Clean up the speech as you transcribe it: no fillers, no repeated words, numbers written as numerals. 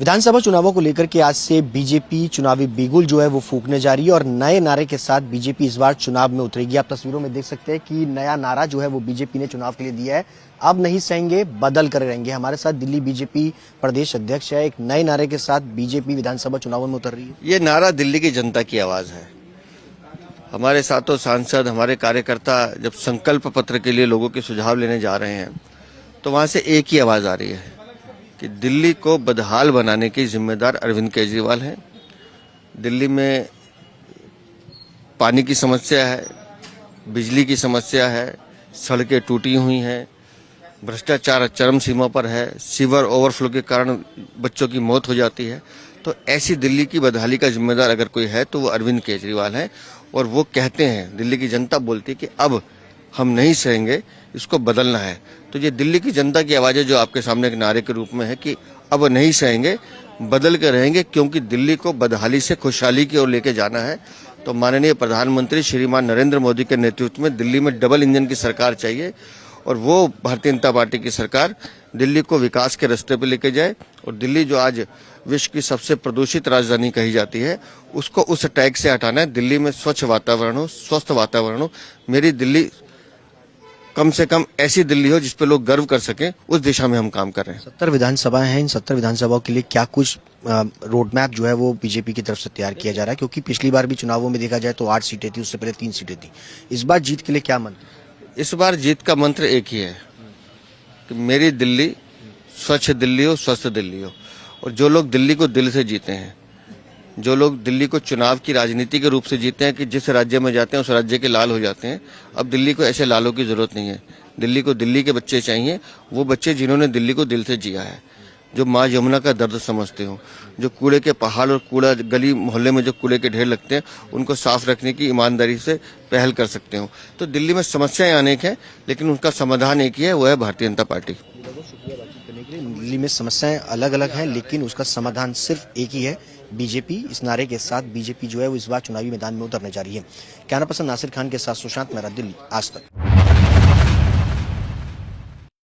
विधानसभा चुनावों को लेकर के आज से बीजेपी चुनावी बिगुल जो है वो फूंकने जा रही है और नए नारे के साथ बीजेपी इस बार चुनाव में उतरेगी। आप तस्वीरों में देख सकते हैं कि नया नारा जो है वो बीजेपी ने चुनाव के लिए दिया है, अब नहीं सहेंगे बदल कर रहेंगे। हमारे साथ दिल्ली बीजेपी प्रदेश अध्यक्ष है, एक नए नारे के साथ बीजेपी विधानसभा चुनावों में उतर रही है। ये नारा दिल्ली की जनता की आवाज है। हमारे साथों सांसद, हमारे कार्यकर्ता जब संकल्प पत्र के लिए लोगों के सुझाव लेने जा रहे हैं तो वहां से एक ही आवाज आ रही है कि दिल्ली को बदहाल बनाने की जिम्मेदार अरविंद केजरीवाल हैं। दिल्ली में पानी की समस्या है, बिजली की समस्या है, सड़कें टूटी हुई हैं, भ्रष्टाचार चरम सीमा पर है, सीवर ओवरफ्लो के कारण बच्चों की मौत हो जाती है। तो ऐसी दिल्ली की बदहाली का जिम्मेदार अगर कोई है तो वो अरविंद केजरीवाल है। और वो कहते हैं, दिल्ली की जनता बोलती है कि अब हम नहीं सहेंगे, इसको बदलना है। तो ये दिल्ली की जनता की आवाज़ है जो आपके सामने एक नारे के रूप में है कि अब नहीं सहेंगे, बदल के रहेंगे, क्योंकि दिल्ली को बदहाली से खुशहाली की ओर लेके जाना है। तो माननीय प्रधानमंत्री श्रीमान नरेंद्र मोदी के नेतृत्व में दिल्ली में डबल इंजन की सरकार चाहिए और वो भारतीय जनता पार्टी की सरकार दिल्ली को विकास के रास्ते पर लेके जाए। और दिल्ली जो आज विश्व की सबसे प्रदूषित राजधानी कही जाती है, उसको उस टैग से हटाना है। दिल्ली में स्वच्छ वातावरण हो, स्वस्थ वातावरण हो। मेरी दिल्ली कम से कम ऐसी दिल्ली हो जिस पे लोग गर्व कर सकें, उस दिशा में हम काम कर रहे हैं। 70 विधानसभाएं हैं, इन 70 विधानसभाओं के लिए क्या कुछ रोड मैप जो है वो बीजेपी की तरफ से तैयार किया जा रहा है? क्योंकि पिछली बार भी चुनावों में देखा जाए तो 8 सीटें थी, उससे पहले 3 सीटें थी। इस बार जीत के लिए क्या मंत्र? इस बार जीत का मंत्र एक ही है कि मेरी दिल्ली स्वच्छ दिल्ली हो, स्वस्थ दिल्ली हो। और जो लोग दिल्ली को दिल से जीते हैं, जो लोग दिल्ली को चुनाव की राजनीति के रूप से जीते हैं कि जिस राज्य में जाते हैं उस राज्य के लाल हो जाते हैं, अब दिल्ली को ऐसे लालों की जरूरत नहीं है। दिल्ली को दिल्ली के बच्चे चाहिए, वो बच्चे जिन्होंने दिल्ली को दिल से जिया है, जो माँ यमुना का दर्द समझते हो, जो कूड़े के पहाड़ और कूड़ा गली मोहल्ले में जो कूड़े के ढेर लगते हैं उनको साफ रखने की ईमानदारी से पहल कर सकते हो। तो दिल्ली में समस्याएं अनेक हैं, लेकिन उनका समाधान एक ही है, वो है भारतीय जनता पार्टी। दिल्ली में समस्याएं अलग अलग हैं, लेकिन उसका समाधान सिर्फ एक ही है, बीजेपी। इस नारे के साथ बीजेपी जो है वो इस बार चुनावी मैदान में उतरने जा रही है। कैमरा पर्सन नासिर खान के साथ सुशांत मेहरा, दिल्ली आज तक।